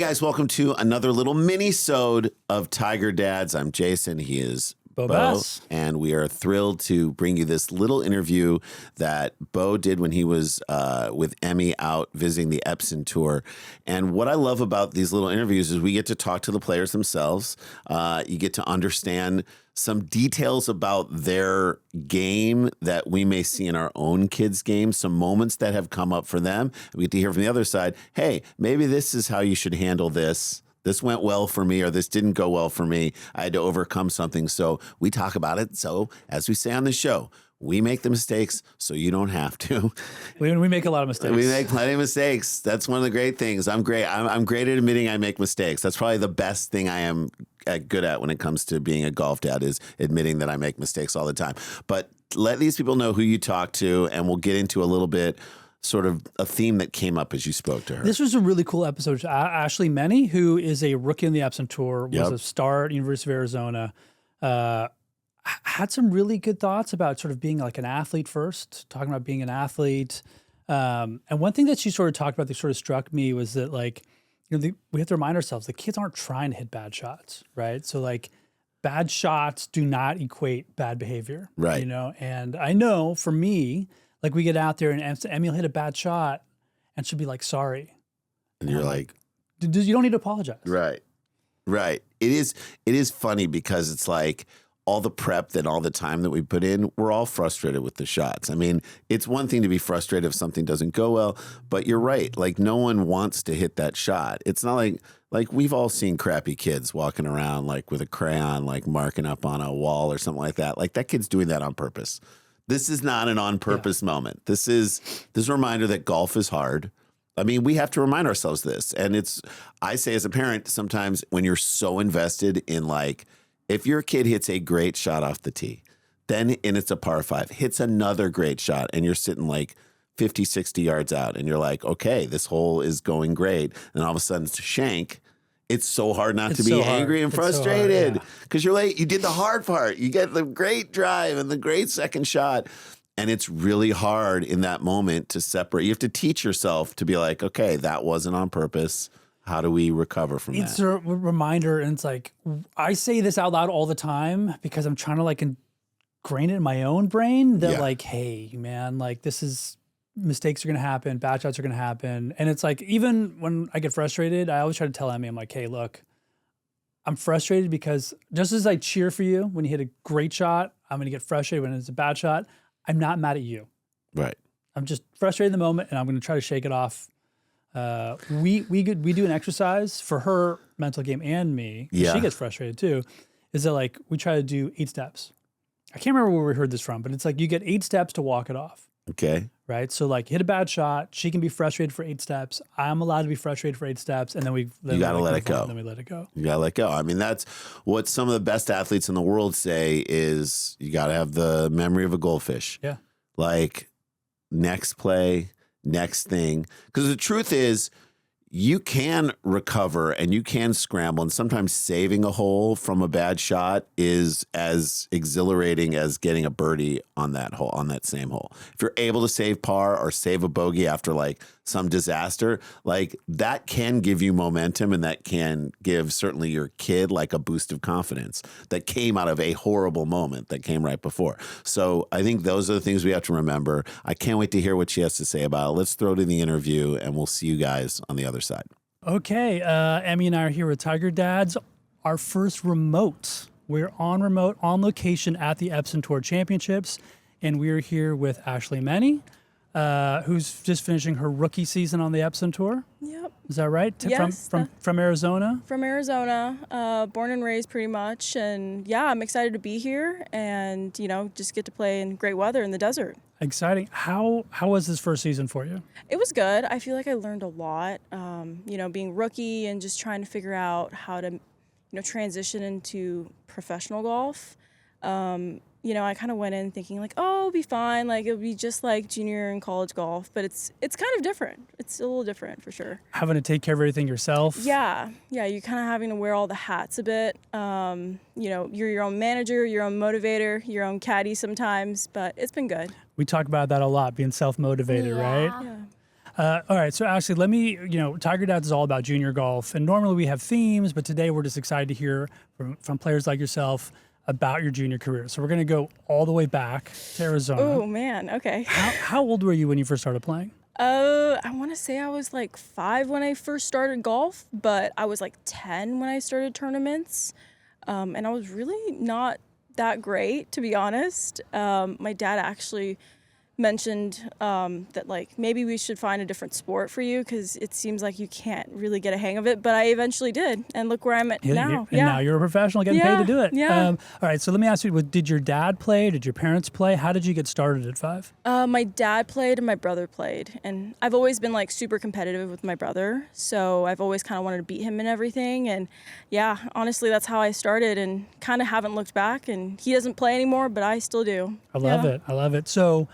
guys, welcome to another little mini-sode of Tiger Dads. I'm Jason. He is Bo, and we are thrilled to bring you this little interview that Bo did when he was with Emmy out visiting the Epson Tour. And what I love about these little interviews is we get to talk to the players themselves. You get to understand some details about their game that we may see in our own kids' game, some moments that have come up for them. We get to hear from the other side, hey, maybe this is how you should handle this. This went well for me, or this didn't go well for me. I had to overcome something. So we talk about it. So as we say on the show, we make the mistakes so you don't have to. We make a lot of mistakes. We make plenty of mistakes. That's one of the great things. I'm great. I'm great at admitting I make mistakes. That's probably the best thing I am good at when it comes to being a golf dad, is admitting that I make mistakes all the time. But let these people know who you talk to, and we'll get into a little bit sort of a theme that came up as you spoke to her. This was a really cool episode. Ashley Menne, who is a rookie in the Epson Tour, was a star at University of Arizona, had some really good thoughts about sort of being like an athlete first, talking about being an athlete. And one thing that she sort of talked about that sort of struck me was that, like, you know, we have to remind ourselves the kids aren't trying to hit bad shots, right? So like bad shots do not equate bad behavior, right? You know, and I know for me, like we get out there and Emmy will hit a bad shot and she'll be like, sorry. And you're like, you don't need to apologize. Right. Right. It is funny because it's like all the prep and all the time that we put in, we're all frustrated with the shots. I mean, it's one thing to be frustrated if something doesn't go well, but you're right. Like no one wants to hit that shot. It's not like we've all seen crappy kids walking around like with a crayon, like marking up on a wall or something like that. Like that kid's doing that on purpose. This is not an on-purpose moment. This is a reminder that golf is hard. I mean, we have to remind ourselves this. And I say as a parent, sometimes when you're so invested in, like, if your kid hits a great shot off the tee, and it's a par 5, hits another great shot, and you're sitting like 50, 60 yards out, and you're like, okay, this hole is going great. And all of a sudden it's a shank. It's so hard not to be angry and frustrated because you're late. You did the hard part. You get the great drive and the great second shot. And it's really hard in that moment to separate. You have to teach yourself to be like, okay, that wasn't on purpose. How do we recover from that? It's a reminder. And it's like, I say this out loud all the time because I'm trying to like ingrain it in my own brain that like, hey, man, like this is, mistakes are going to happen. Bad shots are going to happen. And it's like, even when I get frustrated, I always try to tell Emmy, I'm like, hey, look, I'm frustrated because just as I cheer for you when you hit a great shot, I'm going to get frustrated when it's a bad shot. I'm not mad at you. Right. I'm just frustrated in the moment and I'm going to try to shake it off. We do an exercise for her mental game and me. She gets frustrated too. Is that like, we try to do 8 steps. I can't remember where we heard this from, but it's like, you get 8 steps to walk it off. Okay. Right. So like hit a bad shot. She can be frustrated for 8 steps. I'm allowed to be frustrated for 8 steps. And then you got to let it go. Then we let it go. You got to let go. I mean, that's what some of the best athletes in the world say is you got to have the memory of a goldfish. Yeah. Like next play, next thing. Because the truth is, you can recover and you can scramble, and sometimes saving a hole from a bad shot is as exhilarating as getting a birdie on that hole, on that same hole. If you're able to save par or save a bogey after like some disaster, like that can give you momentum, and that can give certainly your kid like a boost of confidence that came out of a horrible moment that came right before. So I think those are the things we have to remember. I can't wait to hear what she has to say about it. Let's throw to the interview and we'll see you guys on the other side. Okay. Emmy and I are here with Tiger Dads. Our first remote. We're on remote, on location at the Epson Tour Championships. And we're here with Ashley Menne, who's just finishing her rookie season on the Epson Tour. Yep. Is that right? Yes. From Arizona? From Arizona, born and raised pretty much. And yeah, I'm excited to be here and, you know, just get to play in great weather in the desert. Exciting. How was this first season for you? It was good. I feel like I learned a lot, you know, being rookie and just trying to figure out how to, you know, transition into professional golf. You know, I kind of went in thinking like, oh, it'll be fine. Like it'll be just like junior and college golf, but it's kind of different. It's a little different for sure. Having to take care of everything yourself. Yeah. You're kind of having to wear all the hats a bit. You know, you're your own manager, your own motivator, your own caddy sometimes, but it's been good. We talk about that a lot, being self-motivated, right? Yeah. All right, so Ashley, let me, Tiger Dads is all about junior golf, and normally we have themes, but today we're just excited to hear from players like yourself about your junior career. So we're going to go all the way back to Arizona. Oh, man. Okay. How old were you when you first started playing? I want to say I was like 5 when I first started golf, but I was like 10 when I started tournaments. And I was really not that great, to be honest. My dad actually mentioned that like maybe we should find a different sport for you because it seems like you can't really get a hang of it, but I eventually did, and look where I'm at now. And now you're a professional getting paid to do it. Yeah. All right, so let me ask you, did your dad play? Did your parents play? How did you get started at 5? My dad played and my brother played, and I've always been like super competitive with my brother, so I've always kind of wanted to beat him in everything, and yeah, honestly that's how I started and kind of haven't looked back. And he doesn't play anymore, but I still do. I love it. So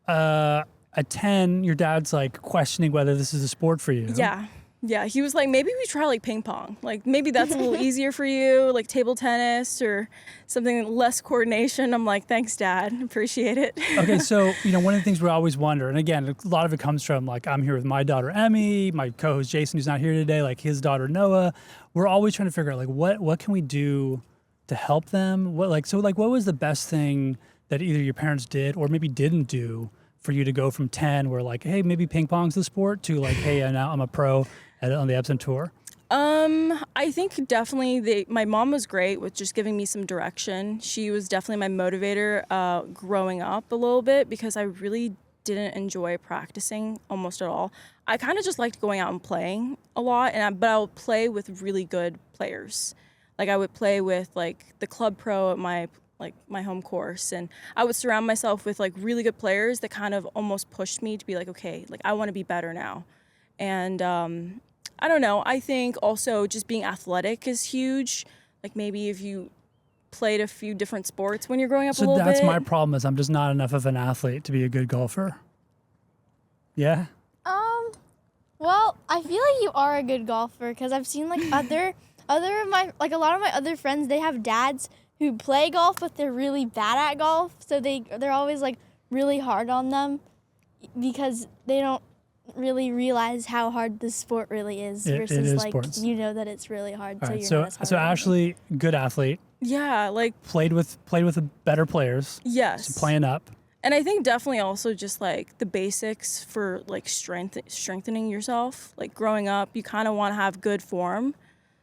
at 10, your dad's like questioning whether this is a sport for you. Yeah. He was like, maybe we try like ping pong. Like maybe that's a little easier for you, like table tennis or something less coordination. I'm like, thanks, Dad. Appreciate it. Okay, so one of the things we always wonder, and again, a lot of it comes from like I'm here with my daughter Emmy, my co-host Jason, who's not here today, like his daughter Noah. We're always trying to figure out like what can we do to help them? What was the best thing that either your parents did or maybe didn't do for you to go from 10 where like, hey, maybe ping pong's the sport to like, hey, now I'm a pro on the Epson Tour? I think definitely my mom was great with just giving me some direction. She was definitely my motivator growing up a little bit because I really didn't enjoy practicing almost at all. I kind of just liked going out and playing a lot, but I would play with really good players. Like I would play with like the club pro at my home course, and I would surround myself with like really good players that kind of almost pushed me to be like, okay, like I want to be better now. And I don't know, I think also just being athletic is huge. Like maybe if you played a few different sports when you're growing up a little bit. So that's my problem, is I'm just not enough of an athlete to be a good golfer. Yeah? Well, I feel like you are a good golfer because I've seen like other of my, like a lot of my other friends, they have dads who play golf, but they're really bad at golf. So they're always like really hard on them because they don't really realize how hard this sport really is versus like sports. You know that it's really hard. All so right, you're not as hard so Ashley, good athlete. Yeah, like played with the better players. Yes. So playing up. And I think definitely also just like the basics for like strengthening yourself. Like growing up, you kind of want to have good form.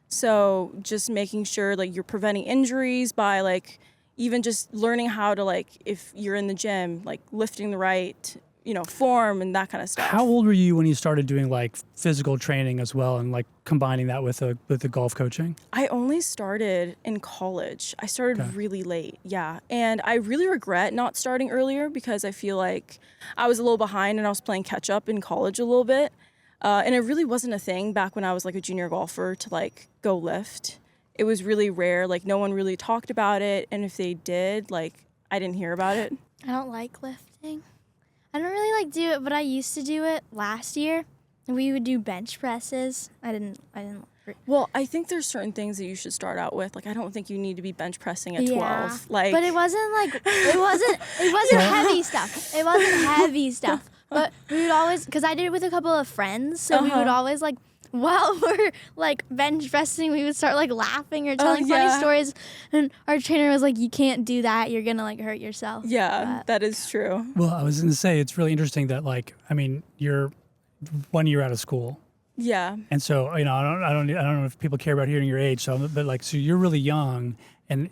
So just making sure like you're preventing injuries by like even just learning how to like, if you're in the gym, like lifting the right, form and that kind of stuff. How old were you when you started doing like physical training as well and like combining that with the golf coaching? I only started in college. I started really late. Yeah. And I really regret not starting earlier because I feel like I was a little behind and I was playing catch up in college a little bit. And it really wasn't a thing back when I was like a junior golfer to like go lift. It was really rare. Like no one really talked about it. And if they did, like I didn't hear about it. I don't like lifting. I don't really like do it, but I used to do it last year. We would do bench presses. I didn't. Well, I think there's certain things that you should start out with. Like I don't think you need to be bench pressing at 12. Like, but it wasn't heavy stuff. It wasn't heavy stuff. But we would always, because I did it with a couple of friends, so we would always like, while we're like bench pressing, we would start like laughing or telling funny stories, and our trainer was like, "You can't do that. You're gonna like hurt yourself." Yeah, that is true. Well, I was going to say it's really interesting that like you're 1 year out of school. Yeah. And so I don't know if people care about hearing your age. So you're really young, and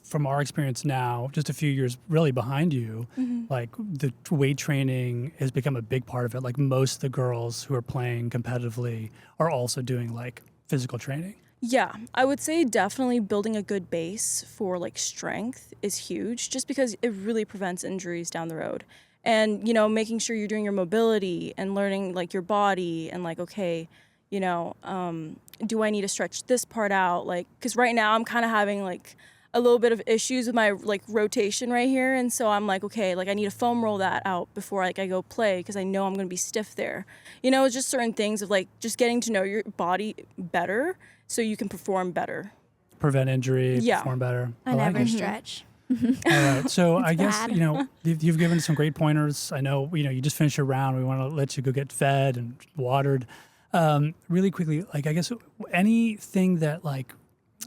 from our experience now, just a few years really behind you, like the weight training has become a big part of it. Like most of the girls who are playing competitively are also doing like physical training. Yeah, I would say definitely building a good base for like strength is huge, just because it really prevents injuries down the road. And, making sure you're doing your mobility and learning like your body and like, okay, do I need to stretch this part out? Like, because right now I'm kind of having like a little bit of issues with my like rotation right here. And so I'm like, okay, like I need to foam roll that out before like I go play because I know I'm going to be stiff there. It's just certain things of like just getting to know your body better so you can perform better. Prevent injury, perform better. I never stretch. All right. So I guess, bad. you know, you've given some great pointers. I know, you know, you just finished your round. We want to let you go get fed and watered. Really quickly, like, I guess anything that like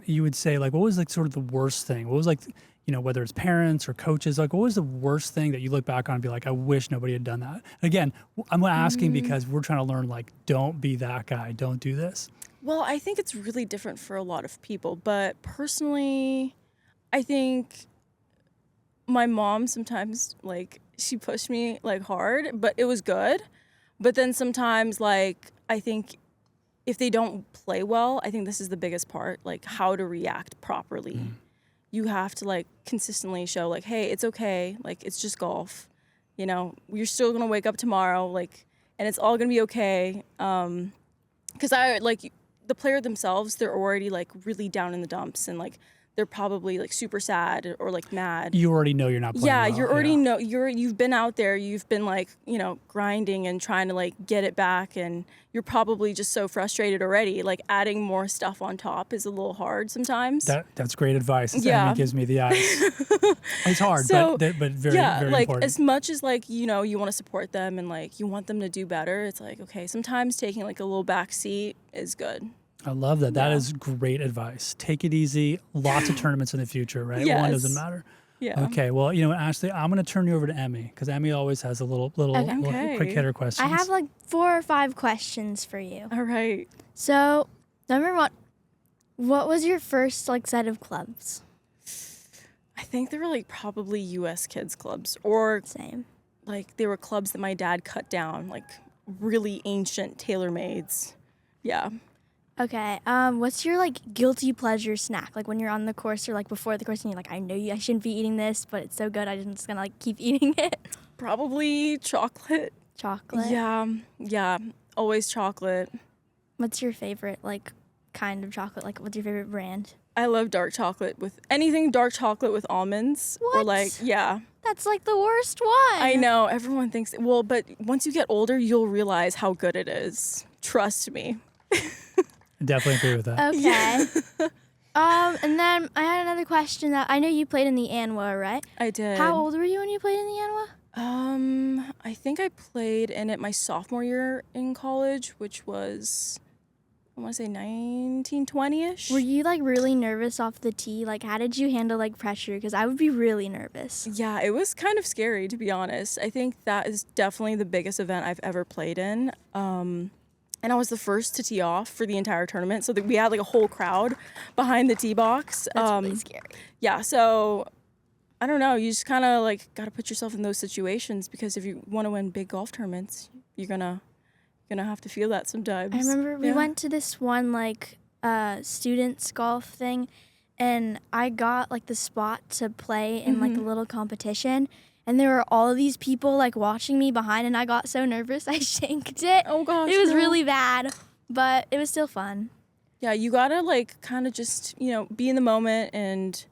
you would say, like, what was like sort of the worst thing? What was like, you know, whether it's parents or coaches, like what was the worst thing that you look back on and be like, I wish nobody had done that? Again, I'm asking because we're trying to learn, like, don't be that guy. Don't do this. Well, I think it's really different for a lot of people, but personally, I think my mom sometimes, like, she pushed me, like, hard, but it was good. But then sometimes, like, I think if they don't play well, I think this is the biggest part, like, how to react properly. You have to, like, consistently show, like, hey, it's okay. Like, it's just golf. You know, you're still going to wake up tomorrow, like, and it's all going to be okay. Because the player themselves, they're already, like, really down in the dumps, and, like, they're probably, like, super sad or, like, mad. You already know you're not playing Yeah, well. you already know you've been out there, you've been, like, you know, grinding and trying to, like, get it back, and you're probably just so frustrated already. Like, adding more stuff on top is a little hard sometimes. That's great advice. Yeah. Emmy gives me the eyes. It's hard, So, but very, very like, important. as much as, like, you know, you want to support them and, like, you want them to do better, it's like, okay, sometimes taking, like, a little back seat is good. I love that. That Yeah. is great advice. Take it easy. Lots of tournaments in the future, right? One Yes. doesn't matter. Yeah. Okay. Well, you know, Ashley, I'm going to turn you over to Emmy because Emmy always has a little Okay. quick hitter questions. I have like 4 or 5 questions for you. All right. So, number 1, what was your first like set of clubs? I think they were, like, probably U.S. kids clubs, or, Same. like, they were clubs that my dad cut down, like, really ancient tailor-mades. Yeah. Okay. What's your like guilty pleasure snack? Like when you're on the course or like before the course and you're like, I shouldn't be eating this, but it's so good, I'm just gonna like keep eating it. Probably chocolate. Chocolate. Yeah. Always chocolate. What's your favorite like kind of chocolate? Like what's your favorite brand? I love dark chocolate with anything dark chocolate with almonds. Or What? like, yeah. That's like the worst one. I know. Everyone thinks, well, but once you get older, you'll realize how good it is. Trust me. I definitely agree with that. Okay. And then I had another question that I know you played in the ANWA, right? I did. How old were you when you played in the ANWA? I think I played in it my sophomore year in college, which was, I want to say 1920-ish. Were you like really nervous off the tee? Like how did you handle like pressure? Because I would be really nervous. Yeah, it was kind of scary, to be honest. I think that is definitely the biggest event I've ever played in. And I was the first to tee off for the entire tournament. So we had like a whole crowd behind the tee box. That's really scary. Yeah, so I don't know. You just kind of like got to put yourself in those situations, because if you want to win big golf tournaments, you're gonna have to feel that sometimes. I remember we Yeah. went to this one like students golf thing, and I got like the spot to play in like a little competition, and there were all of these people like watching me behind, and I got so nervous I shanked it. Oh gosh, It was no. really bad, but it was still fun. Yeah, you gotta like kind of just, you know, be in the moment and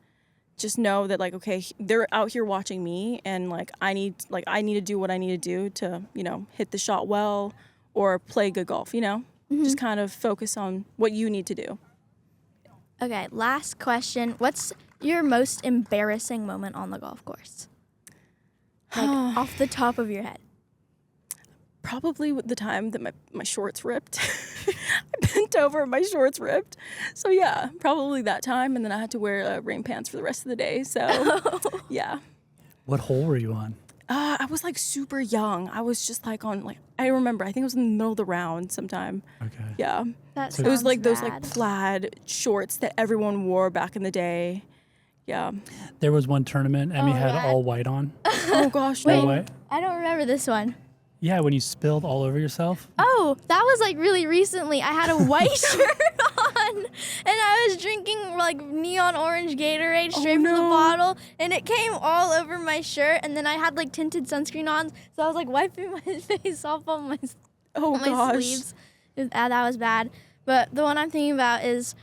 just know that like, okay, they're out here watching me, and like I need to do what I need to do to, you know, hit the shot well or play good golf, you know? Just kind of focus on what you need to do. Okay, last question. What's your most embarrassing moment on the golf course? Like off the top of your head. Probably the time that my shorts ripped. I bent over and my shorts ripped. So yeah, probably that time, and then I had to wear rain pants for the rest of the day. So yeah. What hole were you on? I was like super young. I was just like on like, I remember, I think it was in the middle of the round sometime. Okay. Yeah. That It was sounds like those like bad. plaid shorts that everyone wore back in the day. Yeah. There was one tournament Emmy had yeah. all white on. Oh gosh, All no. white. I don't remember this one. Yeah, when you spilled all over yourself. Oh, that was like really recently. I had a white shirt on, and I was drinking like neon orange Gatorade straight from the no. bottle, and it came all over my shirt. And then I had like tinted sunscreen on, so I was like wiping my face off on my Oh my gosh. sleeves. That was bad. But the one I'm thinking about is,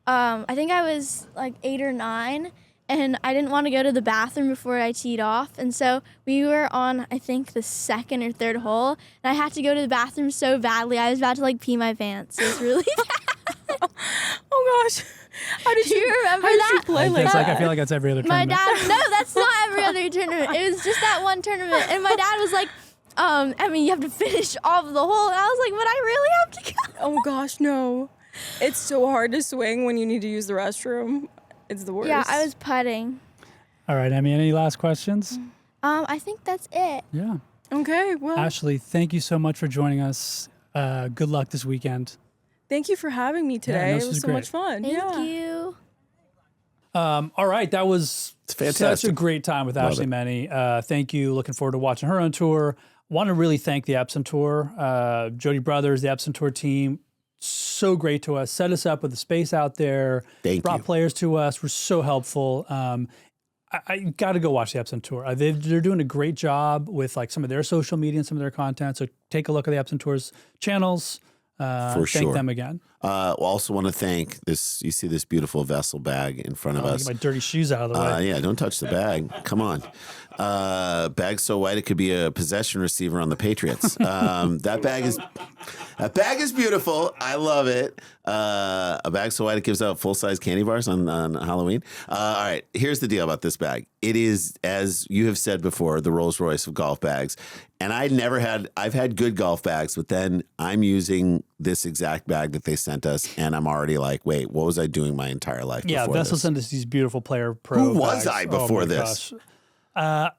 I think I was like 8 or 9. And I didn't want to go to the bathroom before I teed off. And so we were on, I think, the 2nd or 3rd hole. And I had to go to the bathroom so badly. I was about to, like, pee my pants. It was really bad. Oh gosh. How did Do you remember how did that? you play like It's that? like I feel like that's every other My tournament. dad, no, that's not every other tournament. It was just that one tournament. And my dad was like, Emmy, you have to finish off the hole. And I was like, but I really have to go. Oh gosh, no. It's so hard to swing when you need to use the restroom. It's the worst. Yeah, I was putting. All right, Emmy, any last questions? I think that's it. Yeah. Okay, well, Ashley, thank you so much for joining us. Good luck this weekend. thank you for having me today. no, It this was was so great. much fun. Thank yeah. you. All right, that was fantastic. such a great time with Love Ashley it. Menne. Thank you. Looking forward to watching her on tour. Want to really thank the Epson Tour, Jody Brothers, the Epson Tour team. So great to us. Set us up with the space out there. Thank brought you. players to us. Were so helpful. I got to go watch the Epson Tour. They're doing a great job with like some of their social media and some of their content. So take a look at the Epson Tour's channels. For Thank sure. them again. Also want to thank this. You see this beautiful vessel bag in front of I'll us. get my dirty shoes out of the way. Yeah, don't touch the bag. Come on. Bag so white it could be a possession receiver on the Patriots. That bag is beautiful. I love it. A bag so white it gives out full-size candy bars on Halloween. All right, here's the deal about this bag. It is, as you have said before, the Rolls Royce of golf bags. And I've had good golf bags, but then I'm using this exact bag that they sent us, and I'm already like, wait, what was I doing my entire life Yeah, before Vessel this? sent us these beautiful Player Pro Who was bags. I Oh before my this? gosh.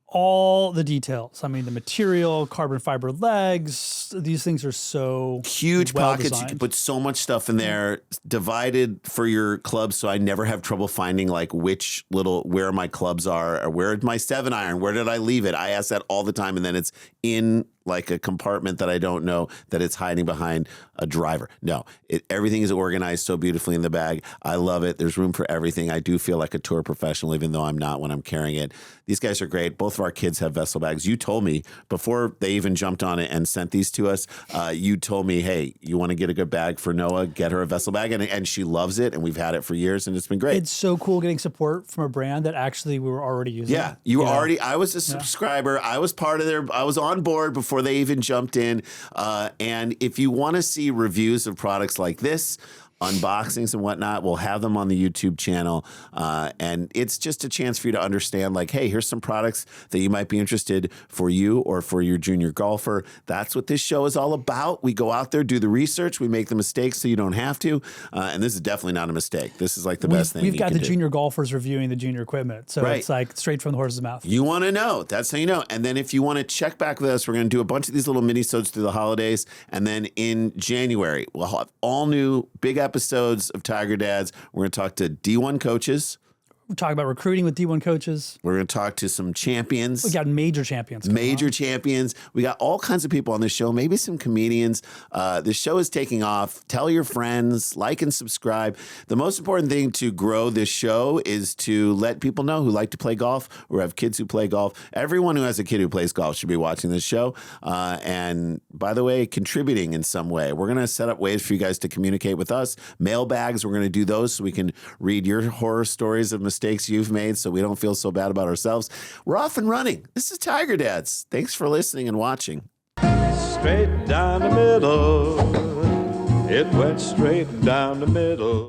All the details. I mean, the material, carbon fiber legs. These things are so Huge well pockets. You designed. can put so much stuff in there, divided for your clubs, so I never have trouble finding like where my clubs are, or where my 7-iron, where did I leave it? I ask that all the time, and then it's in like a compartment that I don't know that it's hiding behind a driver. No, everything is organized so beautifully in the bag. I love it. There's room for everything. I do feel like a tour professional, even though I'm not when I'm carrying it. These guys are great. Both of our kids have vessel bags. You told me before they even jumped on it and sent these to us, you told me, hey, you want to get a good bag for Noah, get her a vessel bag. And she loves it. And we've had it for years, and it's been great. It's so cool getting support from a brand that actually we were already using. Yeah, you were already. I was a subscriber. I was part of I was on board before they even jumped in. And if you want to see reviews of products like this, unboxings and whatnot, we'll have them on the YouTube channel. And it's just a chance for you to understand, like, hey, here's some products that you might be interested for you or for your junior golfer. That's what this show is all about. We go out there, do the research, we make the mistakes so you don't have to. And this is definitely not a mistake. This is like the best thing We've you got can the do. junior golfers reviewing the junior equipment. So Right. it's like straight from the horse's mouth. You want to know. That's how you know. And then if you want to check back with us, we're going to do a bunch of these little mini-sodes through the holidays. And then in January, we'll have all new big episodes of Tiger Dads. We're going to talk to D1 coaches. We're talking about recruiting with D1 coaches. We're going to talk to some champions. We got major champions. coming Major on. champions. We got all kinds of people on this show, maybe some comedians. The show is taking off. Tell your friends, like and subscribe. The most important thing to grow this show is to let people know who like to play golf or have kids who play golf. Everyone who has a kid who plays golf should be watching this show. And by the way, contributing in some way. We're going to set up ways for you guys to communicate with us. Mailbags, we're going to do those so we can read your horror stories of mistakes you've made so we don't feel so bad about ourselves. We're off and running. This is Tiger Dads. Thanks for listening and watching. Straight down the middle. It went straight down the middle.